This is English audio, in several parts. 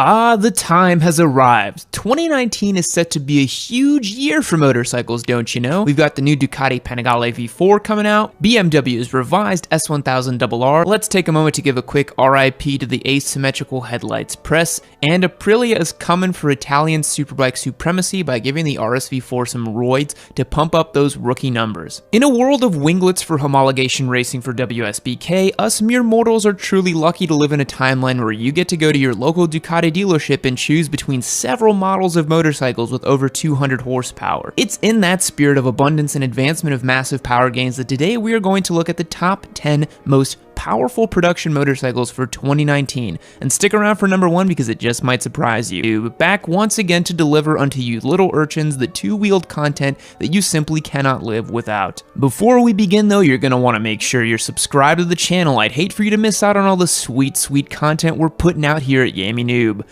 Ah, the time has arrived. 2019 is set to be a huge year for motorcycles, don't you know? We've got the new Ducati Panigale V4 coming out, BMW's revised S1000RR. Let's take a moment to give a quick RIP to the asymmetrical headlights press, and Aprilia is coming for Italian superbike supremacy by giving the RSV4 some roids to pump up those rookie numbers. In a world of winglets for homologation racing for WSBK, us mere mortals are truly lucky to live in a timeline where you get to go to your local Ducati dealership and choose between several models of motorcycles with over 200 horsepower. It's in that spirit of abundance and advancement of massive power gains that today we are going to look at the top 10 most powerful production motorcycles for 2019, and stick around for number 1 because it just might surprise you. Back once again to deliver unto you little urchins the two-wheeled content that you simply cannot live without. Before we begin though, you're going to want to make sure you're subscribed to the channel. I'd hate for you to miss out on all the sweet content we're putting out here at Yami Noob.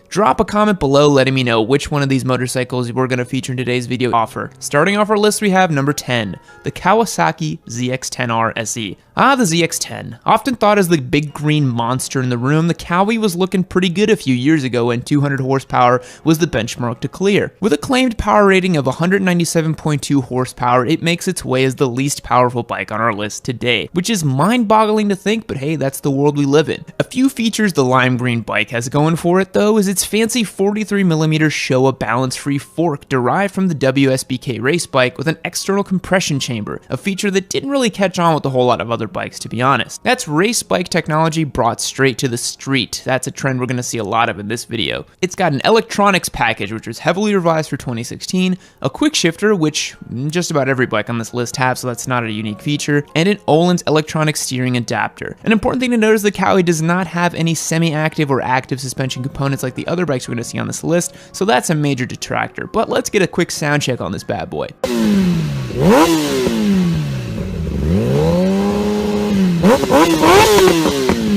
Drop a comment below letting me know which one of these motorcycles we're going to feature in today's video offer. Starting off our list, we have number 10, the Kawasaki ZX-10R SE. The ZX-10. Often thought as the big green monster in the room, the Kawi was looking pretty good a few years ago when 200 horsepower was the benchmark to clear. With a claimed power rating of 197.2 horsepower, it makes its way as the least powerful bike on our list today, which is mind-boggling to think, but hey, that's the world we live in. A few features the lime green bike has going for it though is its fancy 43mm Showa balance-free fork derived from the WSBK race bike with an external compression chamber, a feature that didn't really catch on with a whole lot of other bikes, to be honest. That's race bike technology brought straight to the street. That's a trend we're going to see a lot of in this video. It's got an electronics package, which was heavily revised for 2016, a quick shifter, which just about every bike on this list have, so that's not a unique feature, and an Öhlins electronic steering adapter. An important thing to note is the Kawi does not have any semi-active or active suspension components like the other bikes we're going to see on this list, so that's a major detractor. But let's get a quick sound check on this bad boy.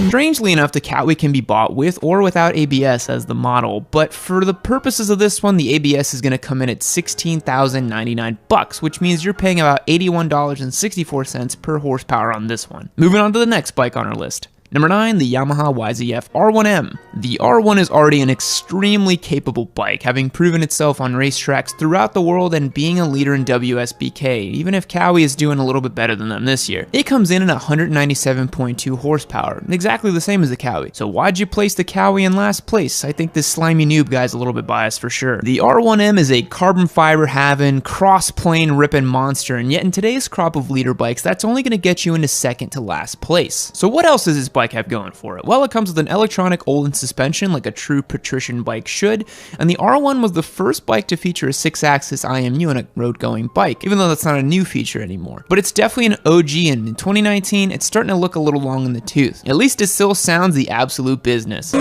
Strangely enough, the Kawi can be bought with or without ABS as the model, but for the purposes of this one, the ABS is going to come in at $16,099, which means you're paying about $81.64 per horsepower on this one. Moving on to the next bike on our list. Number 9, the Yamaha YZF R1M. The R1 is already an extremely capable bike, having proven itself on racetracks throughout the world and being a leader in WSBK, even if Kawi is doing a little bit better than them this year. It comes in at 197.2 horsepower, exactly the same as the Kawi. So why'd you place the Kawi in last place? I think this slimy noob guy's a little bit biased for sure. The R1M is a carbon fiber having, cross-plane ripping monster, and yet in today's crop of leader bikes, that's only going to get you into second to last place. So what else does this bike have going for it? Well, it comes with an electronic Öhlins suspension like a true patrician bike should, and the R1 was the first bike to feature a 6-axis IMU on a road-going bike, even though that's not a new feature anymore. But it's definitely an OG, and in 2019, it's starting to look a little long in the tooth. At least it still sounds the absolute business.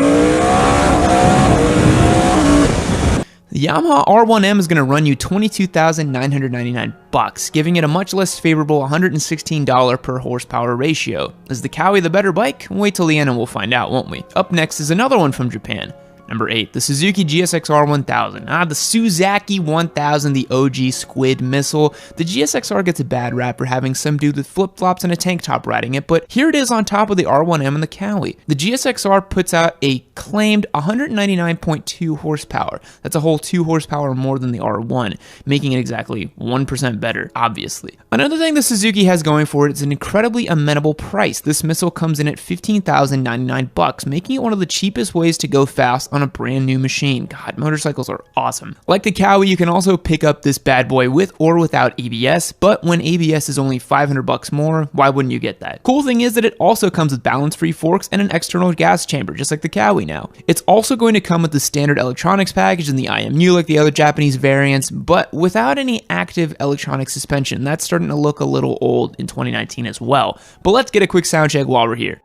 The Yamaha R1M is going to run you $22,999, giving it a much less favorable $116 per horsepower ratio. Is the Kawi the better bike? Wait till the end and we'll find out, won't we? Up next is another one from Japan. Number 8, the Suzuki GSX-R 1000. The Suzaki 1000, the OG squid missile. The GSX-R gets a bad rap for having some dude with flip-flops and a tank top riding it, but here it is on top of the R1M and the Kawi. The GSX-R puts out a claimed 199.2 horsepower. That's a whole 2 horsepower more than the R1, making it exactly 1% better, obviously. Another thing the Suzuki has going for it is an incredibly amenable price. This missile comes in at $15,099, making it one of the cheapest ways to go fast on a brand new machine. God, motorcycles are awesome. Like the Kawi, you can also pick up this bad boy with or without ABS, but when ABS is only $500 more, why wouldn't you get that? Cool thing is that it also comes with balance-free forks and an external gas chamber, just like the Kawi now. It's also going to come with the standard electronics package and the IMU like the other Japanese variants, but without any active electronic suspension. That's starting to look a little old in 2019 as well. But let's get a quick sound check while we're here.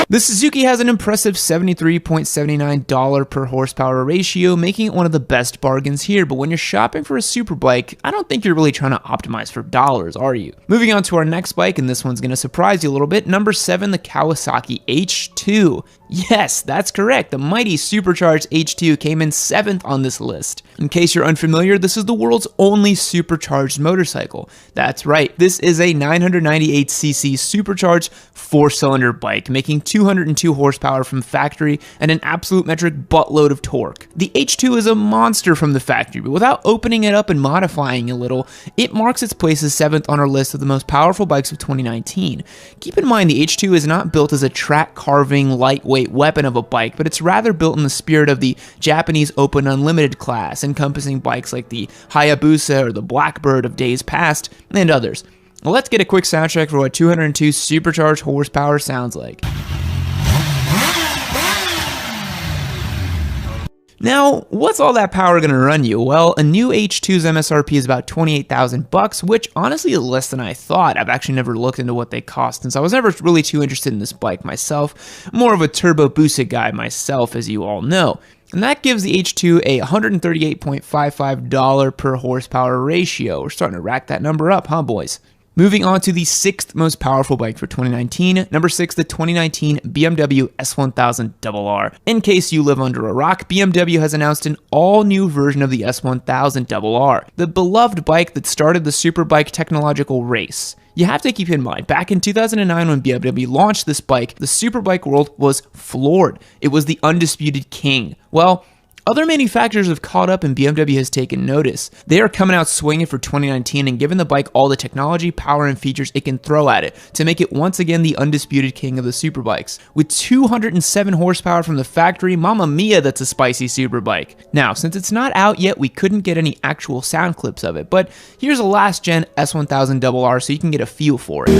The Suzuki has an impressive $73.79 per horsepower ratio, making it one of the best bargains here, but when you're shopping for a superbike, I don't think you're really trying to optimize for dollars, are you? Moving on to our next bike, and this one's going to surprise you a little bit, number 7, the Kawasaki H2. Yes, that's correct. The mighty supercharged H2 came in 7th on this list. In case you're unfamiliar, this is the world's only supercharged motorcycle. That's right, this is a 998cc supercharged 4-cylinder bike, making 202 horsepower from factory and an absolute metric buttload of torque. The H2 is a monster from the factory, but without opening it up and modifying a little, it marks its place as 7th on our list of the most powerful bikes of 2019. Keep in mind, the H2 is not built as a track-carving, lightweight weapon of a bike, but it's rather built in the spirit of the Japanese Open Unlimited class, encompassing bikes like the Hayabusa or the Blackbird of days past, and others. Well, let's get a quick sound check for what 202 supercharged horsepower sounds like. Now, what's all that power gonna run you? Well, a new H2's MSRP is about $28,000, which honestly is less than I thought. I've actually never looked into what they cost, since I was never really too interested in this bike myself. More of a turbo boosted guy myself, as you all know. And that gives the H2 a $138.55 per horsepower ratio. We're starting to rack that number up, huh, boys? Moving on to the 6th most powerful bike for 2019, number 6, the 2019 BMW S1000RR. In case you live under a rock, BMW has announced an all-new version of the S1000RR, the beloved bike that started the superbike technological race. You have to keep in mind, back in 2009 when BMW launched this bike, the superbike world was floored. It was the undisputed king. Well, other manufacturers have caught up and BMW has taken notice. They are coming out swinging for 2019 and giving the bike all the technology, power, and features it can throw at it to make it once again the undisputed king of the superbikes. With 207 horsepower from the factory, mamma mia, that's a spicy superbike. Now, since it's not out yet, we couldn't get any actual sound clips of it, but here's a last gen S1000RR so you can get a feel for it.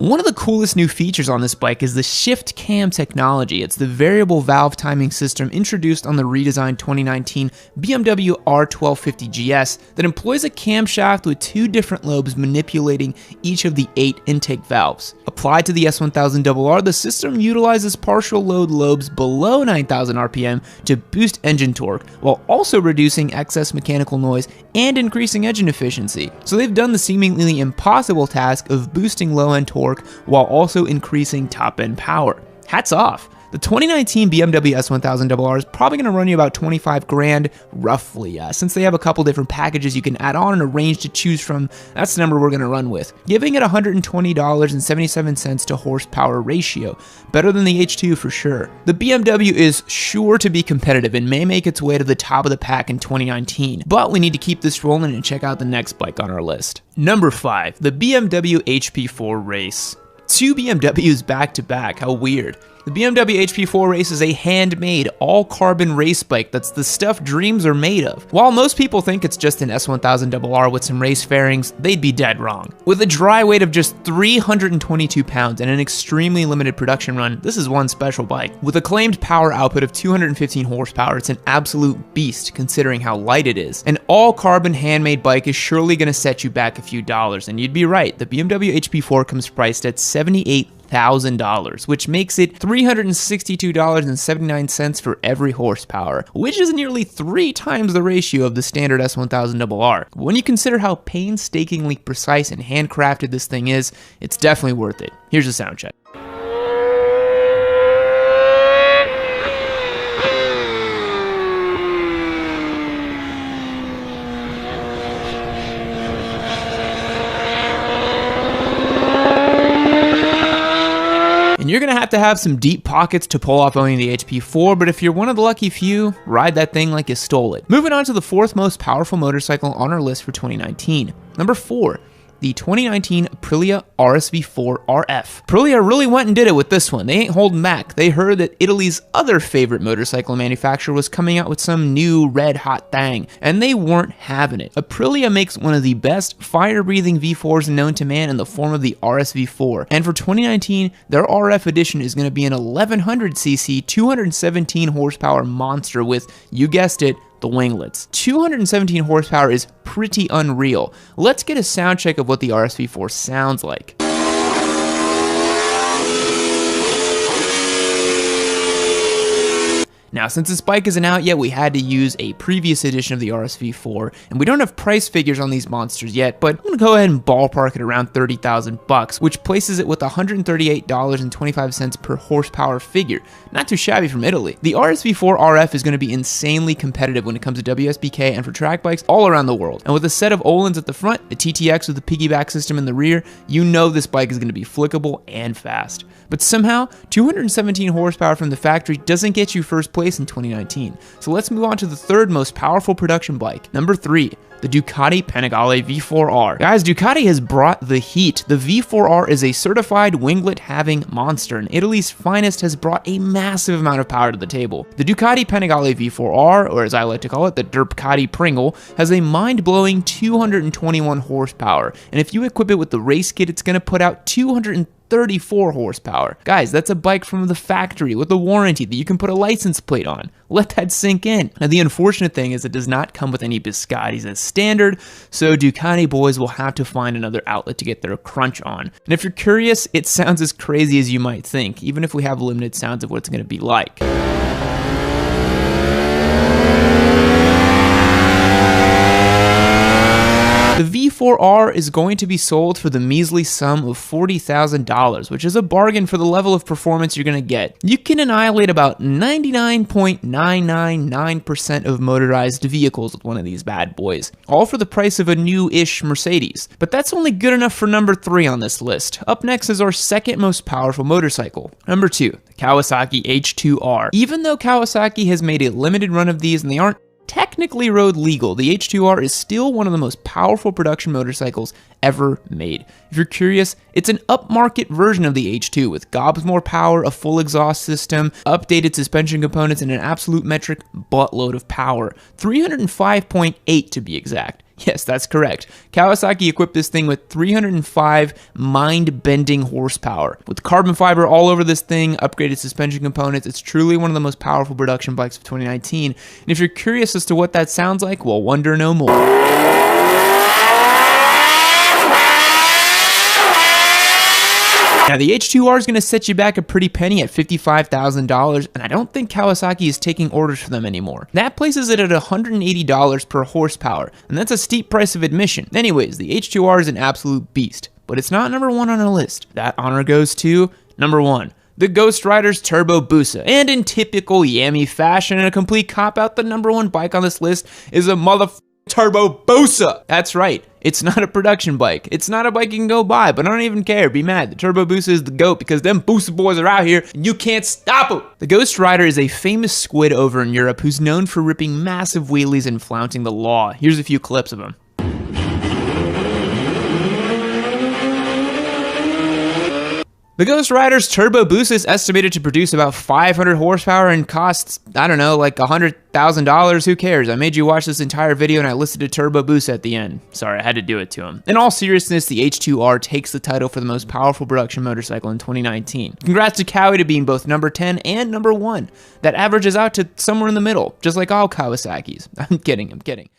One of the coolest new features on this bike is the Shift Cam technology. It's the variable valve timing system introduced on the redesigned 2019 BMW R1250 GS that employs a camshaft with 2 different lobes manipulating each of the 8 intake valves. Applied to the S1000RR, the system utilizes partial load lobes below 9,000 RPM to boost engine torque, while also reducing excess mechanical noise and increasing engine efficiency. So they've done the seemingly impossible task of boosting low-end torque while also increasing top-end power. Hats off! The 2019 BMW S1000RR is probably going to run you about 25 grand, roughly. Since they have a couple different packages you can add on and a range to choose from, that's the number we're going to run with, giving it $120.77 to horsepower ratio. Better than the H2 for sure. The BMW is sure to be competitive and may make its way to the top of the pack in 2019, but we need to keep this rolling and check out the next bike on our list. Number 5, the BMW HP4 Race. 2 BMWs back to back, how weird. The BMW HP4 Race is a handmade, all-carbon race bike that's the stuff dreams are made of. While most people think it's just an S1000RR with some race fairings, they'd be dead wrong. With a dry weight of just 322 pounds and an extremely limited production run, this is one special bike. With a claimed power output of 215 horsepower, it's an absolute beast considering how light it is. An all-carbon handmade bike is surely going to set you back a few dollars, and you'd be right, the BMW HP4 comes priced at $78,000, which makes it $362.79 for every horsepower, which is nearly 3 times the ratio of the standard S1000RR. When you consider how painstakingly precise and handcrafted this thing is, it's definitely worth it. Here's a sound check. And you're gonna have to have some deep pockets to pull off owning the HP4, but if you're one of the lucky few, ride that thing like you stole it. Moving on to the 4th most powerful motorcycle on our list for 2019. Number 4. The 2019 Aprilia RSV4 RF. Aprilia really went and did it with this one. They ain't holding back. They heard that Italy's other favorite motorcycle manufacturer was coming out with some new red hot thing, and they weren't having it. Aprilia makes one of the best fire-breathing V4s known to man in the form of the RSV4, and for 2019, their RF edition is going to be an 1100cc, 217 horsepower monster with, you guessed it, the winglets. 217 horsepower is pretty unreal. Let's get a sound check of what the RSV4 sounds like. Now, since this bike isn't out yet, we had to use a previous edition of the RSV4, and we don't have price figures on these monsters yet, but I'm gonna go ahead and ballpark it around 30,000 bucks, which places it with $138.25 per horsepower figure. Not too shabby from Italy. The RSV4 RF is gonna be insanely competitive when it comes to WSBK and for track bikes all around the world. And with a set of Öhlins at the front, a TTX with a piggyback system in the rear, you know this bike is gonna be flickable and fast. But somehow, 217 horsepower from the factory doesn't get you first place in 2019. So let's move on to the third most powerful production bike. Number 3, the Ducati Panigale V4R. Guys, Ducati has brought the heat. The V4R is a certified winglet-having monster, and Italy's finest has brought a massive amount of power to the table. The Ducati Panigale V4R, or as I like to call it, the Derpcati Pringle, has a mind-blowing 221 horsepower, and if you equip it with the race kit, it's gonna put out 234 horsepower. Guys, that's a bike from the factory with a warranty that you can put a license plate on. Let that sink in. Now, the unfortunate thing is it does not come with any biscottis as standard, so Ducati boys will have to find another outlet to get their crunch on. And if you're curious, it sounds as crazy as you might think, even if we have limited sounds of what it's going to be like. The V4R is going to be sold for the measly sum of $40,000, which is a bargain for the level of performance you're going to get. You can annihilate about 99.999% of motorized vehicles with one of these bad boys, all for the price of a new-ish Mercedes. But that's only good enough for number 3 on this list. Up next is our second most powerful motorcycle. Number 2, the Kawasaki H2R. Even though Kawasaki has made a limited run of these and they aren't technically road legal, the H2R is still one of the most powerful production motorcycles ever made. If you're curious, it's an upmarket version of the H2 with gobs more power, a full exhaust system, updated suspension components, and an absolute metric buttload of power. 305.8 to be exact. Yes, that's correct. Kawasaki equipped this thing with 305 mind-bending horsepower. With carbon fiber all over this thing, upgraded suspension components, it's truly one of the most powerful production bikes of 2019. And if you're curious as to what that sounds like, well, wonder no more. Now, the H2R is going to set you back a pretty penny at $55,000, and I don't think Kawasaki is taking orders for them anymore. That places it at $180 per horsepower, and that's a steep price of admission. Anyways, the H2R is an absolute beast, but it's not number 1 on our list. That honor goes to number 1. The Ghost Rider's Turbo Busa. And in typical Yami fashion and a complete cop-out, the number 1 bike on this list is a Turbo Busa. That's right. It's not a production bike. It's not a bike you can go buy, but I don't even care. Be mad. The Turbo Busa is the GOAT because them Busa boys are out here and you can't stop them. The Ghost Rider is a famous squid over in Europe who's known for ripping massive wheelies and flaunting the law. Here's a few clips of him. The Ghost Rider's Turbo Busa is estimated to produce about 500 horsepower and costs, I don't know, like $100,000. Who cares? I made you watch this entire video and I listed a Turbo Busa at the end. Sorry, I had to do it to him. In all seriousness, the H2R takes the title for the most powerful production motorcycle in 2019. Congrats to Kawi to being both number 10 and number 1. That averages out to somewhere in the middle, just like all Kawasaki's. I'm kidding.